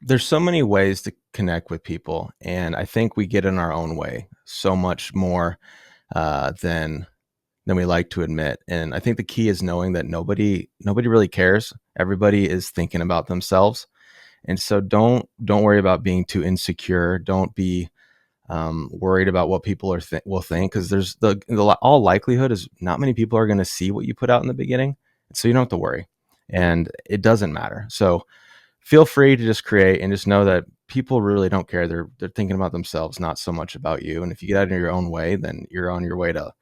There's so many ways to connect with people, and I think we get in our own way so much more than we like to admit. And I think the key is knowing that nobody really cares. Everybody is thinking about themselves, and so don't worry about being too insecure. Don't be worried about what people will think, because there's all likelihood is not many people are going to see what you put out in the beginning, so you don't have to worry, and it doesn't matter. So feel free to just create and just know that people really don't care. They're thinking about themselves, not so much about you. And if you get out of your own way, then you're on your way to,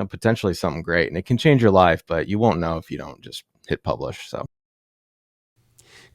potentially something great. And it can change your life, but you won't know if you don't just hit publish. So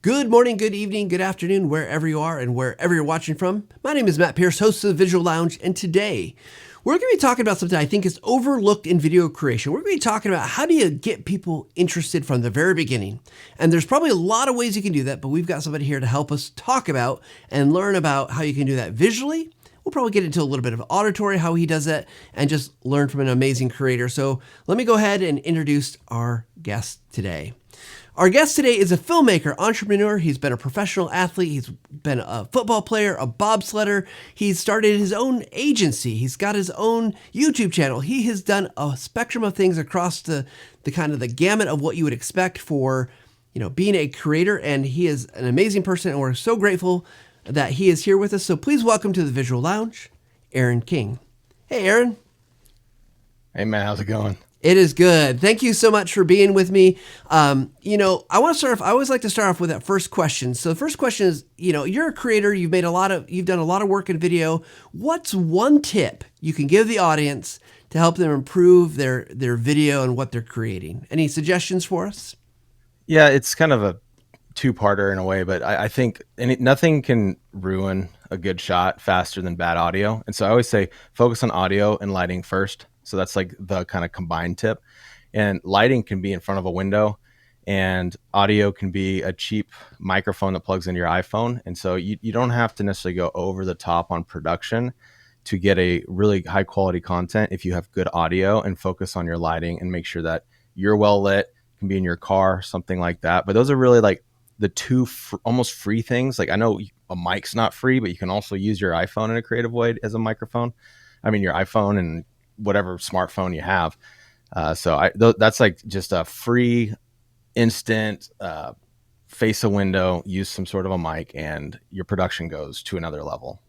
Good morning, good evening, good afternoon, wherever you are and wherever you're watching from. My name is Matt Pierce, host of the Visual Lounge, and today we're going to be talking about something I think is overlooked in video creation. We're going to be talking about how do you get people interested from the very beginning. And there's probably a lot of ways you can do that, but we've got somebody here to help us talk about and learn about how you can do that visually. We'll probably get into a little bit of auditory, how he does that, and just learn from an amazing creator. So let me go ahead and introduce our guest today. Our guest today is a filmmaker, entrepreneur. He's been a professional athlete. He's been a football player, a bobsledder. He's started his own agency. He's got his own YouTube channel. He has done a spectrum of things across the kind of the gamut of what you would expect for, being a creator. And he is an amazing person, and we're so grateful that he is here with us. So please welcome to the Visual Lounge, Aaron King. Hey, Aaron. hey man, how's it going? It is good. Thank you so much for being with me. I want to start off, I always like to start off with that first question. So the first question is, you're a creator, you've done a lot of work in video. What's one tip you can give the audience to help them improve their video and what they're creating? Any suggestions for us? Yeah, it's kind of a two-parter in a way, but I think nothing can ruin a good shot faster than bad audio. And so I always say focus on audio and lighting first. So that's like the kind of combined tip. And lighting can be in front of a window, and audio can be a cheap microphone that plugs into your iPhone. And so you don't have to necessarily go over the top on production to get a really high quality content if you have good audio, and focus on your lighting and make sure that you're well lit. It can be in your car, something like that. But those are really like the two almost free things. Like I know a mic's not free, but you can also use your iPhone in a creative way as a microphone. I mean, your iPhone and whatever smartphone you have. That's like just a free, instant, face a window, use some sort of a mic, and your production goes to another level.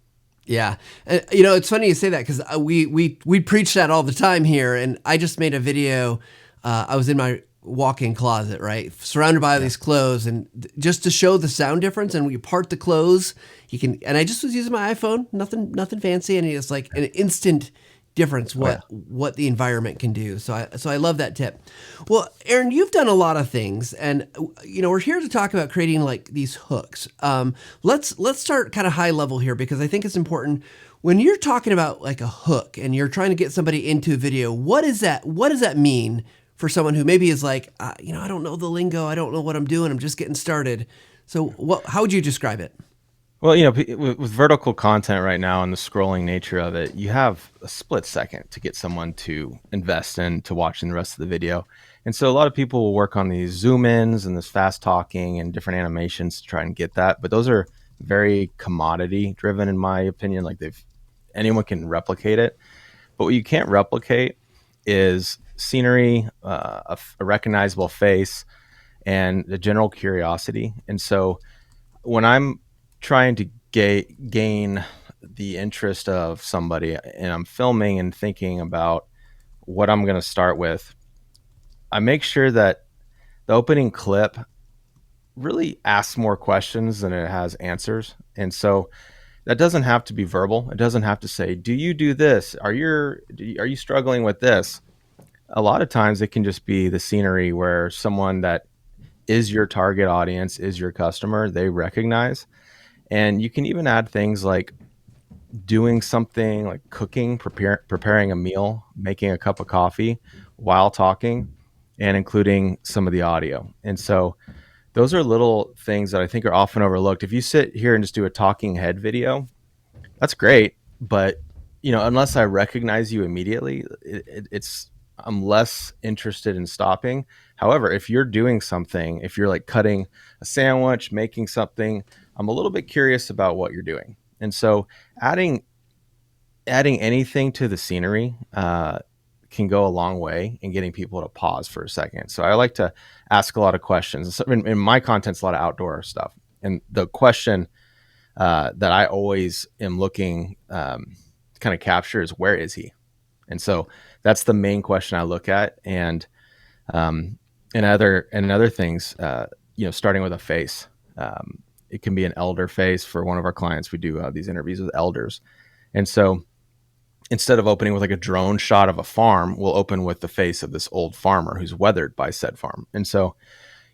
Yeah. It's funny you say that because we preach that all the time here. And I just made a video. I was in my walk-in closet, right? Surrounded by all these clothes, and just to show the sound difference. And when you part the clothes, and I just was using my iPhone, nothing fancy. And it's like an instant difference what the environment can do. So I love that tip. Well, Aaron, you've done a lot of things, and we're here to talk about creating like these hooks. Let's start kind of high level here, because I think it's important when you're talking about like a hook and you're trying to get somebody into a video. What does that mean for someone who maybe is like, I don't know the lingo, I don't know what I'm doing, I'm just getting started. So how would you describe it? Well, with vertical content right now and the scrolling nature of it, you have a split second to get someone to invest into watching the rest of the video. And so a lot of people will work on these zoom ins and this fast talking and different animations to try and get that. But those are very commodity driven, in my opinion. Like anyone can replicate it. But what you can't replicate is scenery, a recognizable face, and the general curiosity. And so when I'm trying to gain the interest of somebody and I'm filming and thinking about what I'm going to start with, I make sure that the opening clip really asks more questions than it has answers. And so that doesn't have to be verbal. It doesn't have to say, do you do this? Are you struggling with this? A lot of times it can just be the scenery where someone that is your target audience, is your customer, they recognize. And you can even add things like doing something like cooking, preparing a meal, making a cup of coffee while talking, and including some of the audio. And so those are little things that I think are often overlooked. If you sit here and just do a talking head video, that's great. But, unless I recognize you immediately, I'm less interested in stopping. However, if you're doing something, if you're like cutting a sandwich, making something, I'm a little bit curious about what you're doing. And so adding adding anything to the scenery can go a long way in getting people to pause for a second. So I like to ask a lot of questions. So in my content's a lot of outdoor stuff, and the question that I always am looking to kind of capture is, where is he? And so that's the main question I look at, um, and other things. Starting with a face. It can be an elder face for one of our clients. We do these interviews with elders, and so instead of opening with like a drone shot of a farm, we'll open with the face of this old farmer who's weathered by said farm. And so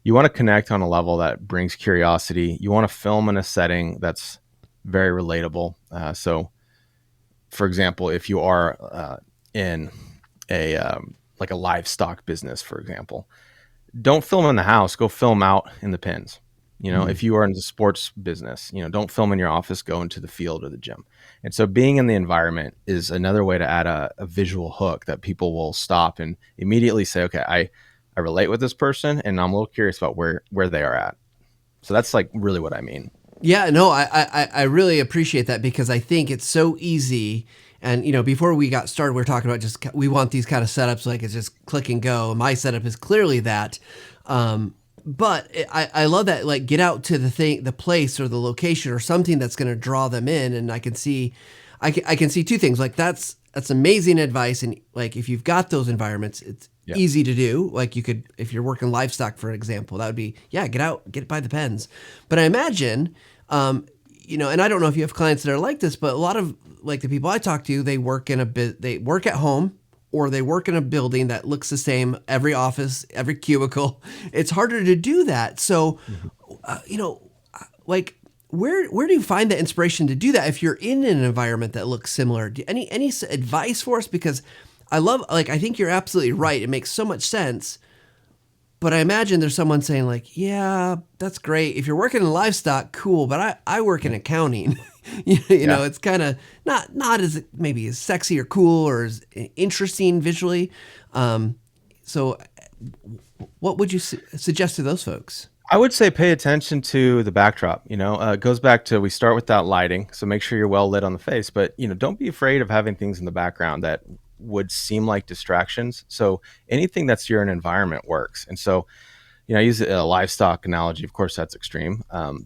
you want to connect on a level that brings curiosity. You want to film in a setting that's very relatable. So, for example, if you are in a like a livestock business, for example, don't film in the house. Go film out in the pens. Mm. If you are in the sports business, don't film in your office. Go into the field or the gym. And so, being in the environment is another way to add a visual hook that people will stop and immediately say, "Okay, I relate with this person, and I'm a little curious about where they are at." So that's like really what I mean. Yeah, no, I really appreciate that because I think it's so easy. And before we got started, we were talking about just we want these kind of setups like it's just click and go. My setup is clearly that, but I love that, like, get out to the place or the location or something that's going to draw them in, and I can see, I can see two things. Like that's amazing advice, and like if you've got those environments, it's Yeah. easy to do. Like you could, if you're working livestock, for example, that would be, yeah, get out, get by the pens. But I imagine, and I don't know if you have clients that are like this, but a lot of like the people I talk to, they work at home or they work in a building that looks the same, every office, every cubicle. It's harder to do that. So, Mhm. like where do you find the inspiration to do that if you're in an environment that looks similar? Any advice for us? Because I think you're absolutely right. It makes so much sense. But I imagine there's someone saying like, yeah, that's great. If you're working in livestock, cool. But I work in accounting. Yeah. It's kind of not as maybe as sexy or cool or as interesting visually. So what would you suggest to those folks? I would say pay attention to the backdrop. It goes back to, we start with that lighting, so make sure you're well lit on the face. But don't be afraid of having things in the background that would seem like distractions. So anything that's your environment works. And so I use a livestock analogy. Of course, that's extreme,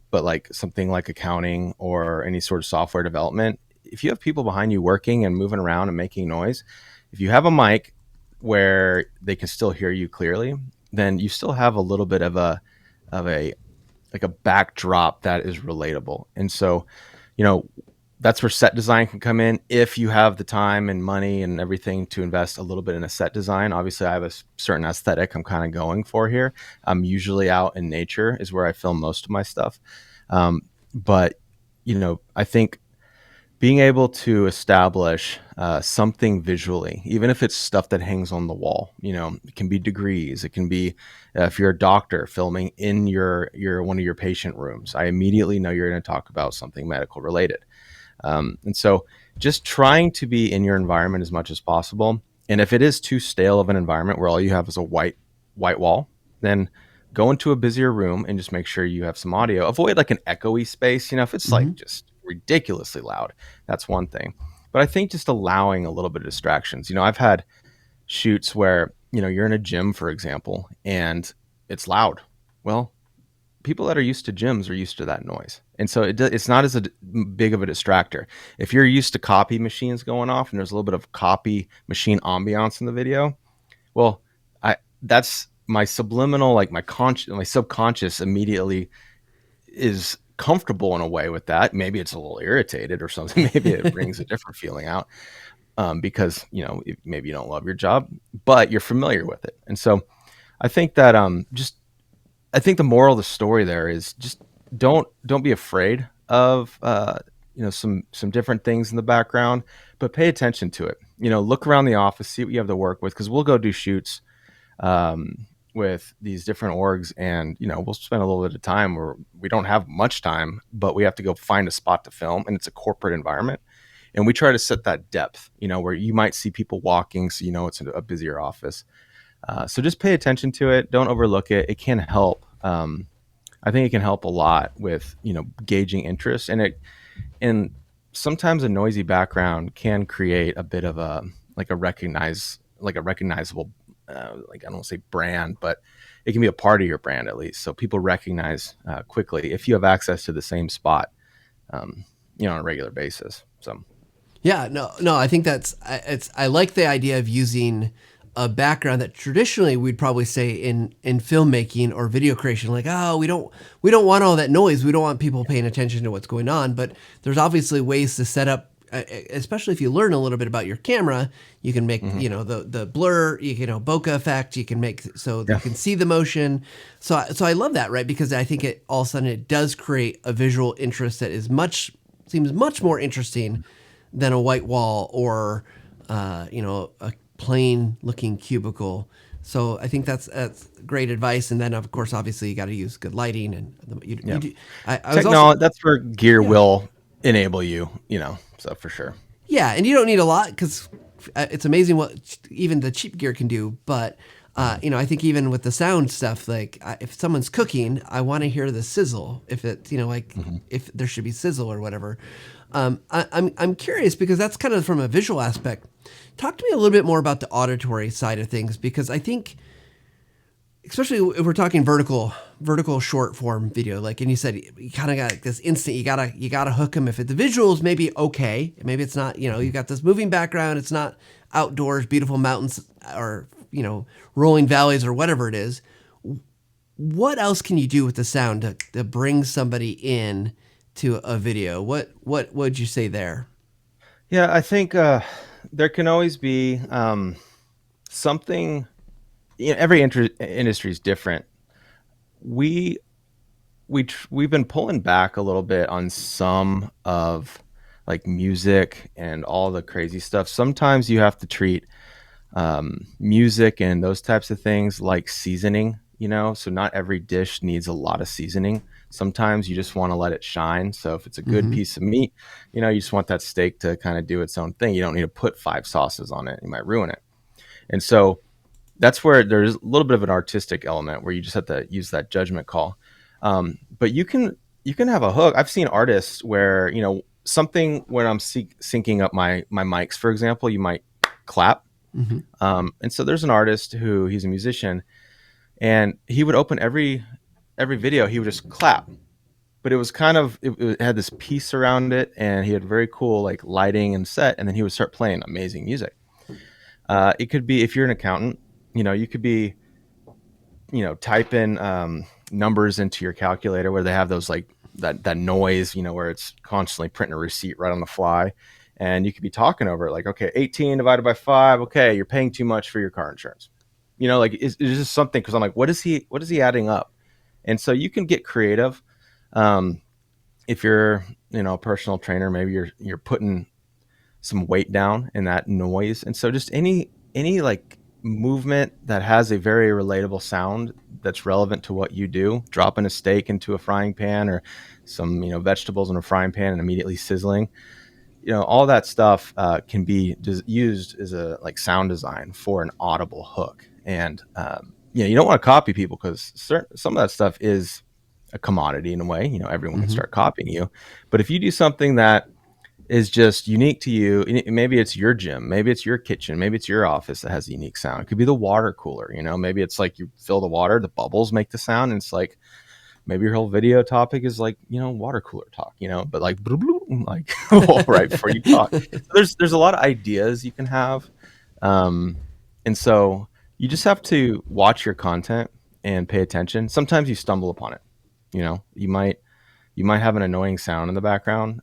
but like something like accounting or any sort of software development. If you have people behind you working and moving around and making noise, if you have a mic where they can still hear you clearly, then you still have a little bit of a like a backdrop that is relatable. And so, you know, that's where set design can come in. If you have the time and money and everything to invest a little bit in a set design, obviously I have a certain aesthetic I'm kind of going for here. I'm usually out in nature is where I film most of my stuff. But I think being able to establish something visually, even if it's stuff that hangs on the wall, it can be degrees. It can be, if you're a doctor filming in your one of your patient rooms, I immediately know you're going to talk about something medical related. And so just trying to be in your environment as much as possible. And if it is too stale of an environment where all you have is a white wall, then go into a busier room and just make sure you have some audio. Avoid like an echoey space. If it's like Mm-hmm. just ridiculously loud, that's one thing. But I think just allowing a little bit of distractions. I've had shoots where, you're in a gym, for example, and it's loud. Well, people that are used to gyms are used to that noise. And so it's not as big of a distractor. If you're used to copy machines going off and there's a little bit of copy machine ambiance in the video, well, that's my subliminal, like my subconscious immediately is comfortable in a way with that. Maybe it's a little irritated or something. Maybe it brings a different feeling out, because maybe you don't love your job, but you're familiar with it. And so I think that just I think the moral of the story there is just don't be afraid of some different things in the background, but pay attention to it. Look around the office, see what you have to work with, because we'll go do shoots with these different orgs, and we'll spend a little bit of time where we don't have much time, but we have to go find a spot to film, and it's a corporate environment, and we try to set that depth, where you might see people walking, so it's a busier office. So just pay attention to it. Don't overlook it. It can help I think it can help a lot with, gauging interest, and sometimes a noisy background can create a bit of a like a recognizable, like, I don't want to say brand, but it can be a part of your brand at least, so people recognize quickly if you have access to the same spot, on a regular basis. So Yeah, no. I think I like the idea of using a background that traditionally we'd probably say in filmmaking or video creation, like, oh, we don't want all that noise. We don't want people paying attention to what's going on. But there's obviously ways to set up, especially if you learn a little bit about your camera, you can make mhm. the blur, bokeh effect. You can make so that Yeah, you can see the motion. So I love that, right? Because I think it all of a sudden it does create a visual interest that seems much more interesting than a white wall or a plain looking cubicle. So I think that's great advice. And then of course, obviously, you got to use good lighting. And you yeah. do. I was also Technology, that's where gear yeah will enable you, so for sure. yeah, and you don't need a lot because it's amazing what even the cheap gear can do. But I think even with the sound stuff, like if someone's cooking, I want to hear the sizzle. If it's like Hmm. if there should be sizzle or whatever. I'm curious because that's kind of from a visual aspect. Talk to me a little bit more about the auditory side of things because I think, especially if we're talking vertical short form video, like, and you said you kind of got this instant, you gotta hook them. If the visuals maybe okay, maybe it's not, you got this moving background, it's not outdoors, beautiful mountains or rolling valleys or whatever it is. What else can you do with the sound to bring somebody in to a video? What would you say there? Yeah, I think there can always be something. Every industry is different. We we've been pulling back a little bit on some of like music and all the crazy stuff. Sometimes you have to treat music and those types of things like seasoning, so not every dish needs a lot of seasoning. Sometimes you just want to let it shine. So if it's a good Mm-hmm. piece of meat, you just want that steak to kind of do its own thing. You don't need to put five sauces on it, you might ruin it. And so that's where there's a little bit of an artistic element where you just have to use that judgment call. But you can have a hook. I've seen artists where, something when I'm syncing up my mics, for example, you might clap. Mm-hmm. And so there's an artist who he's a musician, and he would open every video, he would just clap. But it was kind of it had this piece around it, and he had very cool like lighting and set, and then he would start playing amazing music. It could be if you're an accountant, you could be type in numbers into your calculator where they have those like that noise, where it's constantly printing a receipt right on the fly, and you could be talking over it like, okay, 18 divided by 5, okay, you're paying too much for your car insurance. Like it's just something, because I'm like, what is he adding up? And so you can get creative. Um, if you're a personal trainer, maybe you're putting some weight down in that noise. And so just any like movement that has a very relatable sound that's relevant to what you do, dropping a steak into a frying pan, or some vegetables in a frying pan and immediately sizzling, all that stuff can be used as a like sound design for an audible hook. And you don't want to copy people, because some of that stuff is a commodity in a way. Everyone can Mm-hmm. start copying you. But if you do something that is just unique to you, maybe it's your gym, maybe it's your kitchen, maybe it's your office that has a unique sound. It could be the water cooler. Maybe it's like you fill the water, the bubbles make the sound, and it's like maybe your whole video topic is like water cooler talk, but like like right before you talk. So there's a lot of ideas you can have, um, and so you just have to watch your content and pay attention. Sometimes you stumble upon it. You might have an annoying sound in the background,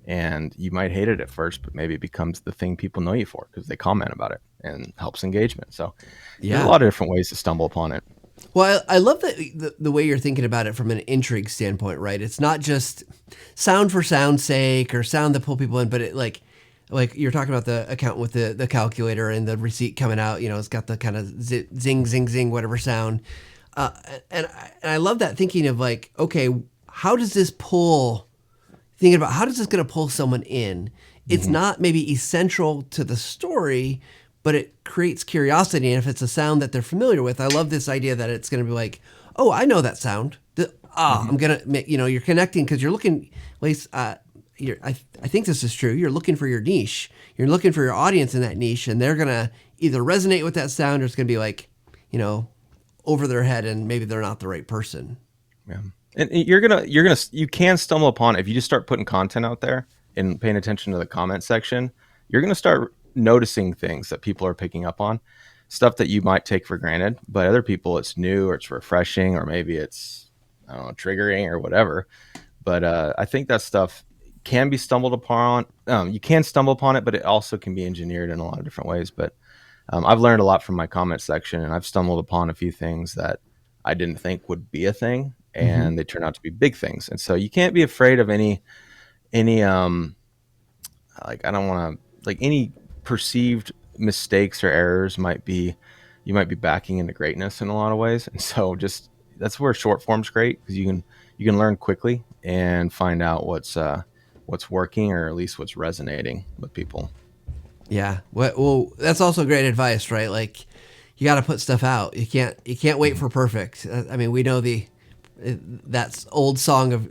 and you might hate it at first, but maybe it becomes the thing people know you for because they comment about it and helps engagement. So there's a Yeah. lot of different ways to stumble upon it. Well, I love that the way you're thinking about it from an intrigue standpoint, right? It's not just sound for sound's sake or sound that pull people in, but it like you're talking about the account with the calculator and the receipt coming out. It's got the kind of zing, zing, zing, whatever sound. Uh, and I love that thinking of like, okay, how does this pull? Thinking about how does this going to pull someone in? It's Hmm. not maybe essential to the story, but it creates curiosity. And if it's a sound that they're familiar with, I love this idea that it's going to be like, oh, I know that sound. I'm gonna, you're connecting because you're looking. At least, I think this is true. You're looking for your niche. You're looking for your audience in that niche, and they're gonna either resonate with that sound, or it's gonna be like, you know, over their head, and maybe they're not the right person. Yeah. And you can stumble upon it if you just start putting content out there and paying attention to the comment section. You're gonna start noticing things that people are picking up on, stuff that you might take for granted, but other people it's new or it's refreshing or maybe it's, I don't know, triggering or whatever. But I think that stuff can be stumbled upon. You can stumble upon it, but it also can be engineered in a lot of different ways. But I've learned a lot from my comment section, and I've stumbled upon a few things that I didn't think would be a thing, Mm-hmm. and they turn out to be big things. And so you can't be afraid of any like, I don't want to, like, any perceived mistakes or errors might be, you might be backing into greatness in a lot of ways. And so just that's where short form's great, because you can learn quickly and find out what's working, or at least what's resonating with people. Yeah. Well, that's also great advice, right? Like, you got to put stuff out. You can't wait for perfect. I mean, we know that's old song of,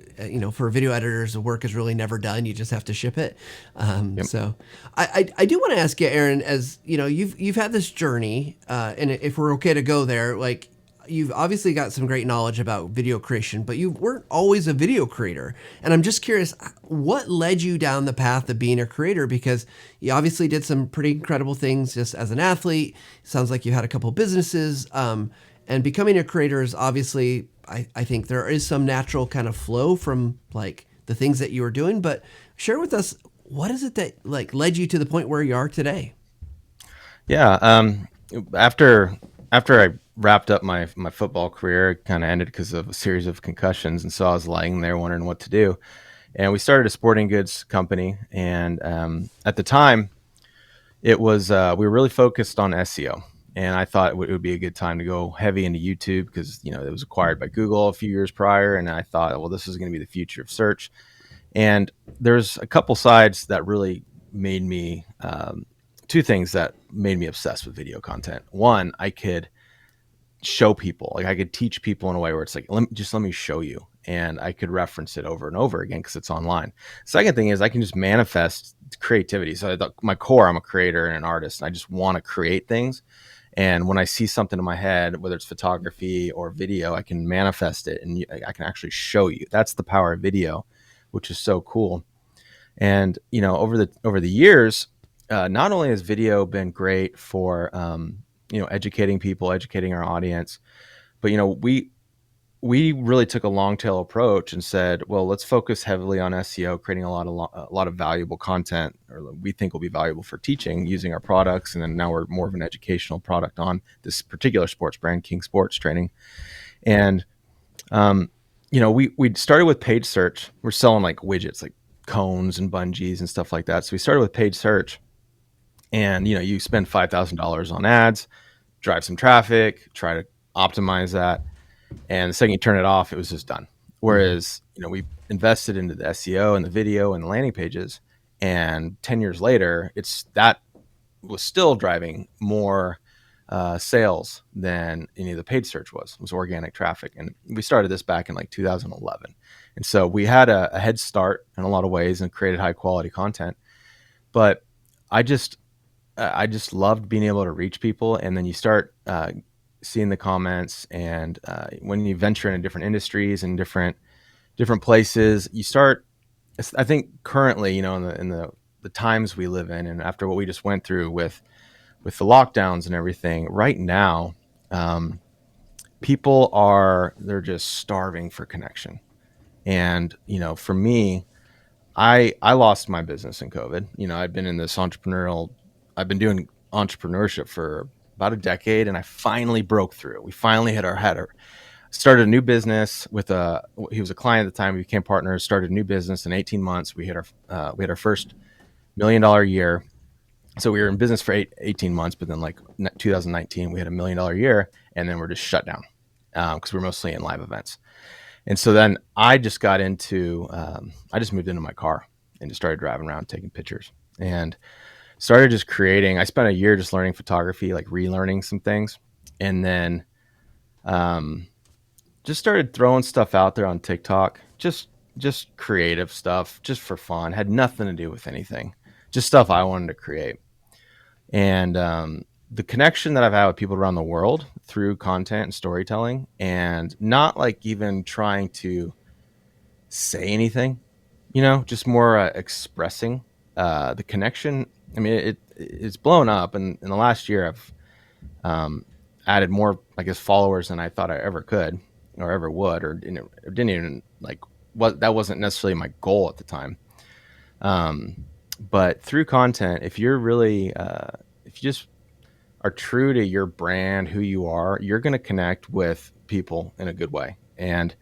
for video editors, the work is really never done. You just have to ship it. Yep. So I do want to ask you, Aaron, as you know, you've had this journey, and if we're okay to go there, like, you've obviously got some great knowledge about video creation, but you weren't always a video creator. And I'm just curious, what led you down the path of being a creator? Because you obviously did some pretty incredible things just as an athlete. Sounds like you had a couple businesses. And becoming a creator is obviously, I think there is some natural kind of flow from like the things that you were doing. But share with us, what is it that like led you to the point where you are today? Yeah. After I wrapped up my football career, it kind of ended because of a series of concussions, and so I was lying there wondering what to do. And we started a sporting goods company, and at the time, it was we were really focused on SEO, and I thought it would be a good time to go heavy into YouTube because it was acquired by Google a few years prior, and I thought, well, this is going to be the future of search. And there's a couple sides that really made me two things that made me obsessed with video content. One, I could show people, like I could teach people in a way where it's like, let me show you, and I could reference it over and over again because it's online. Second thing is I can just manifest creativity. So at my core, I'm a creator and an artist, and I just want to create things. And when I see something in my head, whether it's photography or video, I can manifest it, and I can actually show you. That's the power of video, which is so cool. And over the years, not only has video been great for educating people, educating our audience, but we really took a long tail approach and said, well, let's focus heavily on SEO, creating a lot of valuable content, or we think will be valuable for teaching using our products. And then now we're more of an educational product on this particular sports brand, King Sports Training. And we started with paid search. We're selling like widgets, like cones and bungees and stuff like that. So we started with paid search, and you spend $5,000 on ads, drive some traffic, try to optimize that, and the second you turn it off, it was just done. Whereas we invested into the SEO and the video and the landing pages, and 10 years later, that was still driving more sales than any of the paid search was organic traffic. And we started this back in like 2011, and so we had a head start in a lot of ways and created high quality content. But I just loved being able to reach people. And then you start seeing the comments, and when you venture into different industries and different places, you start. I think currently, in the times we live in, and after what we just went through with the lockdowns and everything, right now, people they're just starving for connection. And for me, I lost my business in COVID. I've been doing entrepreneurship for about a decade, and I finally broke through. We finally hit our header. Started a new business with he was a client at the time. We became partners, started a new business in 18 months. We had our first $1 million year. So we were in business for 18 months, but then like 2019, we had $1 million year, and then we're just shut down because we're mostly in live events. And so then I just I just moved into my car and just started driving around taking pictures, and started just creating. I spent a year just learning photography, like relearning some things. And then just started throwing stuff out there on TikTok, just creative stuff, just for fun. Had nothing to do with anything, just stuff I wanted to create. And the connection that I've had with people around the world through content and storytelling, and not like even trying to say anything, just more expressing the connection. I mean, it's blown up, and in the last year, I've um, added more, I guess, followers than I thought I ever could or ever would, or didn't even like. What that wasn't necessarily my goal at the time. Um, but through content, if you're really, if you just are true to your brand, who you are, you're going to connect with people in a good way. And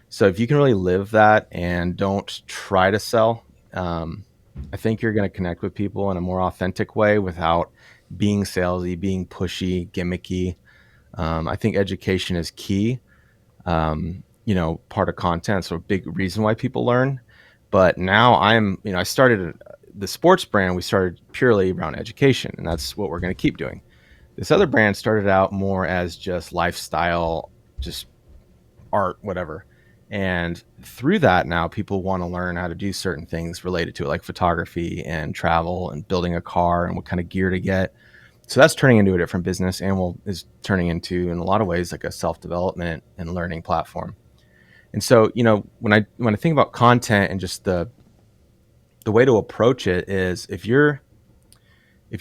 so if you can really live that and don't try to sell, I think you're going to connect with people in a more authentic way without being salesy, being pushy, gimmicky. I think education is key. Part of content, so a big reason why people learn. But now I started the sports brand. We started purely around education, and that's what we're going to keep doing. This other brand started out more as just lifestyle, just art, whatever. And through that, now people want to learn how to do certain things related to it, like photography and travel and building a car and what kind of gear to get. So that's turning into a different business, and is turning into, in a lot of ways, like a self development and learning platform. And so, when I think about content and just the way to approach it is, if you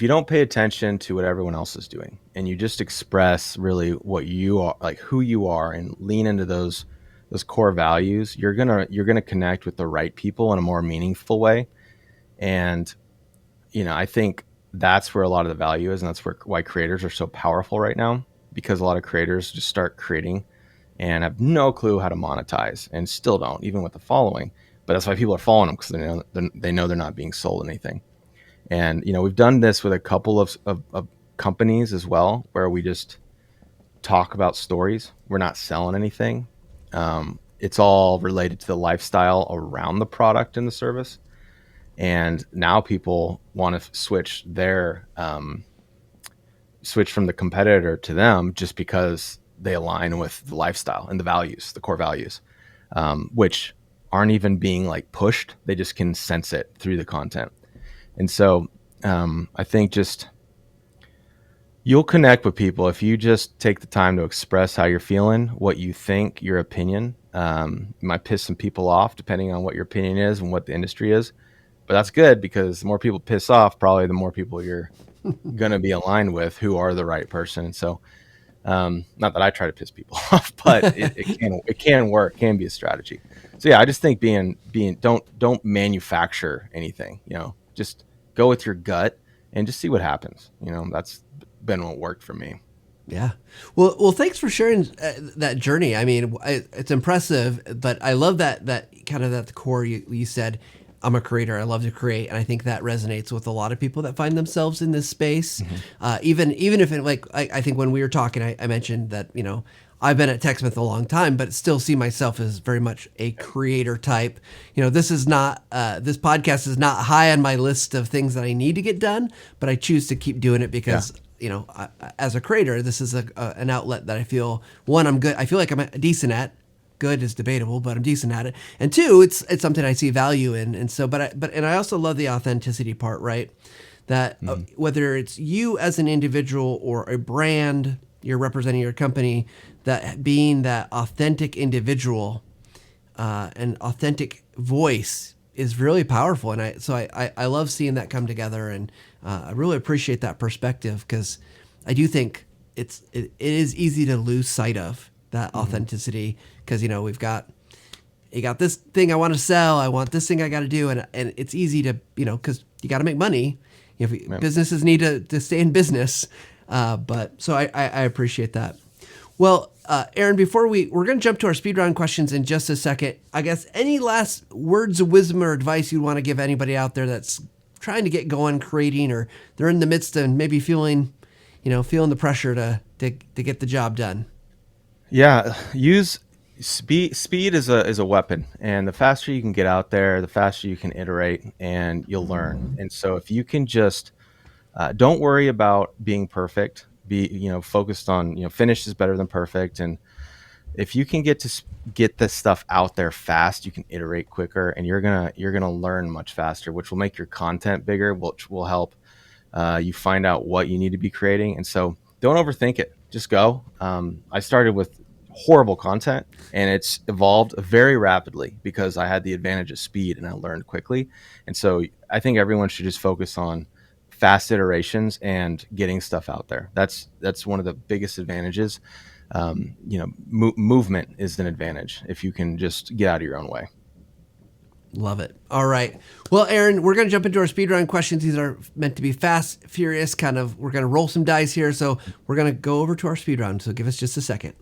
don't pay attention to what everyone else is doing and you just express really what you are, like who you are, and lean into those core values, you're gonna connect with the right people in a more meaningful way. And I think that's where a lot of the value is, and that's why creators are so powerful right now, because a lot of creators just start creating and have no clue how to monetize, and still don't, even with the following. But that's why people are following them, because they know they're not being sold anything. And we've done this with a couple of companies as well, where we just talk about stories. We're not selling anything. It's all related to the lifestyle around the product and the service. And now people want to switch from the competitor to them, just because they align with the lifestyle and the values, the core values, which aren't even being like pushed. They just can sense it through the content. And so I think just you'll connect with people if you just take the time to express how you're feeling, what you think, your opinion. You might piss some people off depending on what your opinion is and what the industry is. But that's good, because the more people piss off, probably the more people you're going to be aligned with who are the right person. So, not that I try to piss people off, but it can work, can be a strategy. So yeah, I just think being don't manufacture anything. Just go with your gut and just see what happens. That's been what worked for me. Yeah. Well, thanks for sharing that journey. I mean, it's impressive, but I love that kind of at the core. You said, I'm a creator. I love to create, and I think that resonates with a lot of people that find themselves in this space. Even if it, like, I think when we were talking, I mentioned that I've been at TechSmith a long time, but still see myself as very much a creator type. This is not this podcast is not high on my list of things that I need to get done, but I choose to keep doing it because as a creator, this is an outlet that I feel, one, I'm good. I feel like I'm decent at. Good is debatable, but I'm decent at it. And two, it's something I see value in. And so, and I also love the authenticity part, right? That whether it's you as an individual or a brand, you're representing your company, that being that authentic individual, and authentic voice is really powerful. And I love seeing that come together, and I really appreciate that perspective, because I do think it is easy to lose sight of that authenticity, because you got this thing I want to sell, I want this thing I got to do, and it's easy to because you got to make money. Businesses need to stay in business, but so I appreciate that. Well, Aaron, before we're going to jump to our speed round questions in just a second, I guess any last words of wisdom or advice you'd want to give anybody out there that's trying to get going creating, or they're in the midst and maybe feeling the pressure to get the job done? Yeah, use speed. Speed is a weapon, and the faster you can get out there, the faster you can iterate, and you'll learn. And so if you can just don't worry about being perfect. Be focused on finish is better than perfect, and if you can get this stuff out there fast, you can iterate quicker, and you're gonna learn much faster, which will make your content bigger, which will help you find out what you need to be creating. And so don't overthink it. Just go. I started with horrible content, and it's evolved very rapidly because I had the advantage of speed and I learned quickly. And so I think everyone should just focus on fast iterations and getting stuff out there. That's one of the biggest advantages. Movement is an advantage if you can just get out of your own way. Love it. All right. Well, Aaron, we're going to jump into our speed round questions. These are meant to be fast, furious, kind of, we're going to roll some dice here. So we're going to go over to our speed round. So give us just a second.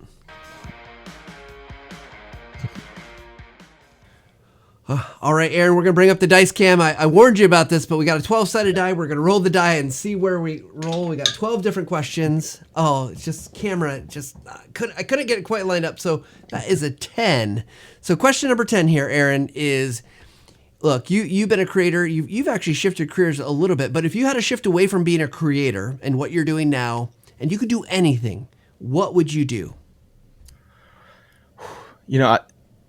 All right, Aaron, we're going to bring up the dice cam. I warned you about this, but we got a 12-sided die. We're going to roll the die and see where we roll. We got 12 different questions. Oh, it's just camera. I couldn't get it quite lined up. So that is a 10. So question number 10 here, Aaron, is, look, you've been a creator. You've actually shifted careers a little bit. But if you had to shift away from being a creator and what you're doing now, and you could do anything, what would you do?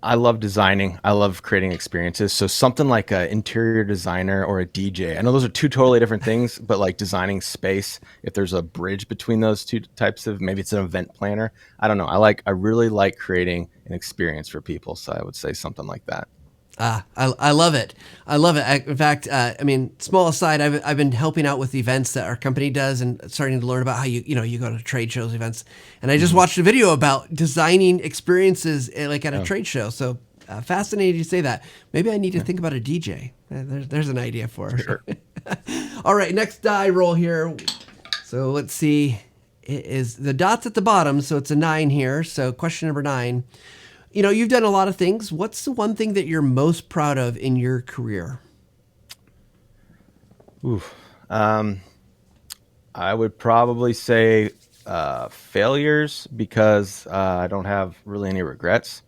I love designing. I love creating experiences. So something like an interior designer or a DJ. I know those are two totally different things, but like designing space, if there's a bridge between those two types of, maybe it's an event planner. I don't know. I really like creating an experience for people. So I would say something like that. I love it. I love it. In fact, small aside, I've been helping out with events that our company does and starting to learn about how you go to trade shows, events. And I just watched a video about designing experiences like at a trade show. So fascinating you say that. Maybe I need to think about a DJ. There's an idea for us. Sure. All right, next die roll here. So let's see. It is the dots at the bottom. So it's a 9 here. So question number 9. You've done a lot of things. What's the one thing that you're most proud of in your career? I would probably say failures, because I don't have really any regrets.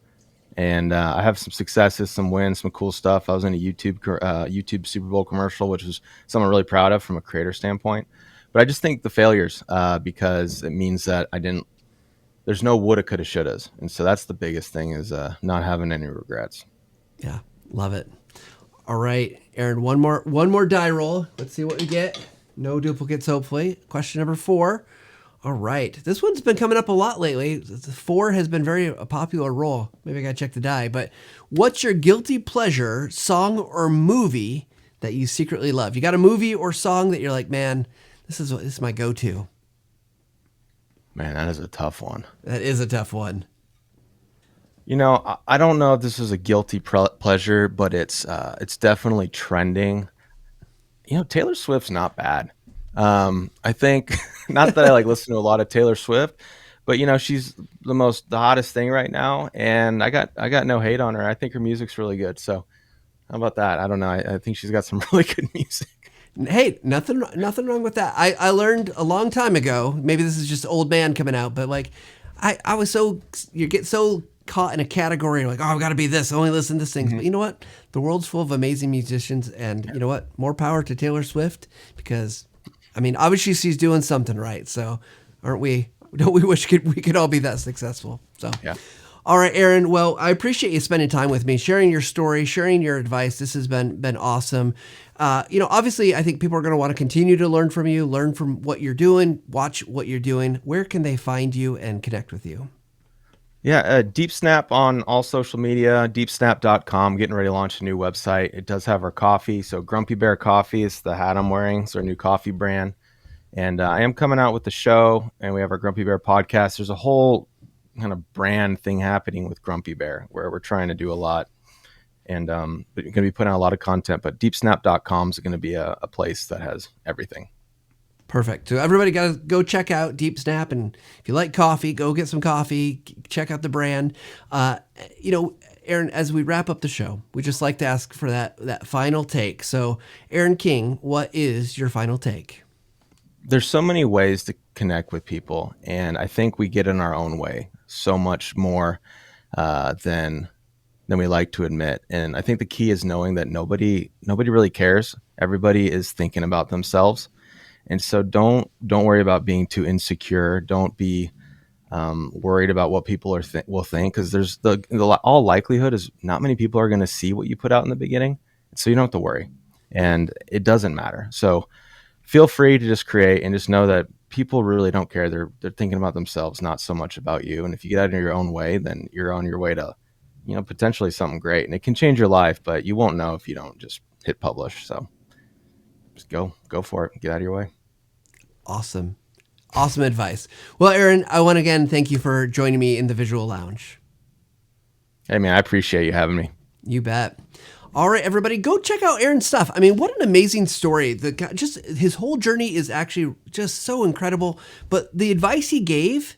And I have some successes, some wins, some cool stuff. I was in a YouTube Super Bowl commercial, which was something I'm really proud of from a creator standpoint. But I just think the failures, because it means that there's no woulda, coulda, shouldas. And so that's the biggest thing, is not having any regrets. Yeah, love it. All right, Aaron, one more die roll. Let's see what we get. No duplicates, hopefully. Question number 4. All right. This one's been coming up a lot lately. 4 has been a popular roll. Maybe I got to check the die. But what's your guilty pleasure song or movie that you secretly love? You got a movie or song that you're like, man, this is my go-to? Man, that is a tough one. That is a tough one. I don't know if this is a guilty pleasure, but it's definitely trending. Taylor Swift's not bad. I think, not that I listen to a lot of Taylor Swift, but she's the hottest thing right now, and I got no hate on her. I think her music's really good. So how about that? I don't know. I think she's got some really good music. Hey, nothing wrong with that. I learned a long time ago, maybe this is just old man coming out, but I was you get so caught in a category, like, oh, I've got to be this, I only listen to this thing. Mm-hmm. But you know what? The world's full of amazing musicians, and you know what? More power to Taylor Swift, because, obviously she's doing something right. So don't we wish we could all be that successful? So yeah. All right, Aaron. Well, I appreciate you spending time with me, sharing your story, sharing your advice. This has been awesome. Obviously, I think people are going to want to continue to learn from you, learn from what you're doing, watch what you're doing. Where can they find you and connect with you? Yeah, DeepSnap on all social media, deepsnap.com. Getting ready to launch a new website. It does have our coffee. So Grumpy Bear Coffee is the hat I'm wearing. It's our new coffee brand. And I am coming out with the show, and we have our Grumpy Bear podcast. There's a whole kind of brand thing happening with Grumpy Bear, where we're trying to do a lot, and we're going to be putting out a lot of content. But deepsnap.com is going to be a place that has everything. Perfect. So everybody got to go check out DeepSnap, and if you like coffee, go get some coffee. Check out the brand. Aaron, as we wrap up the show, we just like to ask for that final take. So, Aaron King, what is your final take? There's so many ways to connect with people, and I think we get in our own way so much more than we like to admit. And I think the key is knowing that nobody really cares. Everybody is thinking about themselves. And so don't worry about being too insecure. Don't be worried about what people will think, because there's all likelihood is not many people are going to see what you put out in the beginning, so you don't have to worry, and it doesn't matter. So feel free to just create and just know that people really don't care. They're thinking about themselves, not so much about you. And if you get out of your own way, then you're on your way to, potentially something great, and it can change your life, but you won't know if you don't just hit publish. So just go for it. Get out of your way. Awesome. Awesome advice. Well, Aaron, I want to again thank you for joining me in the Visual Lounge. Hey man, I appreciate you having me. You bet. All right, everybody, go check out Aaron's stuff. I mean, what an amazing story. The guy, just his whole journey is actually just so incredible. But the advice he gave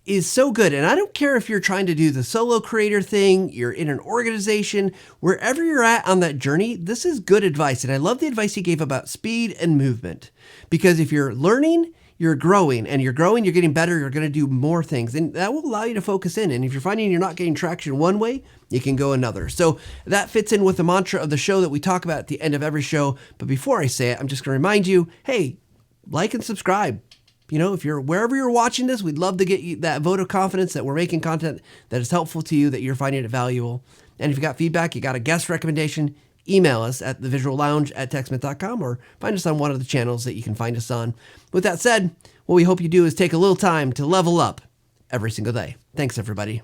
is so good. And I don't care if you're trying to do the solo creator thing, you're in an organization, wherever you're at on that journey, this is good advice. And I love the advice he gave about speed and movement. Because if you're learning, you're growing, and you're growing, you're getting better, you're going to do more things, and that will allow you to focus in. And if you're finding you're not getting traction one way, you can go another. So that fits in with the mantra of the show that we talk about at the end of every show. But before I say it, I'm just going to remind you, hey, like and subscribe. If you're wherever you're watching this, we'd love to get you that vote of confidence that we're making content that is helpful to you, that you're finding it valuable. And if you got feedback, you got a guest recommendation, email us at thevisuallounge@techsmith.com or find us on one of the channels that you can find us on. With that said, what we hope you do is take a little time to level up every single day. Thanks, everybody.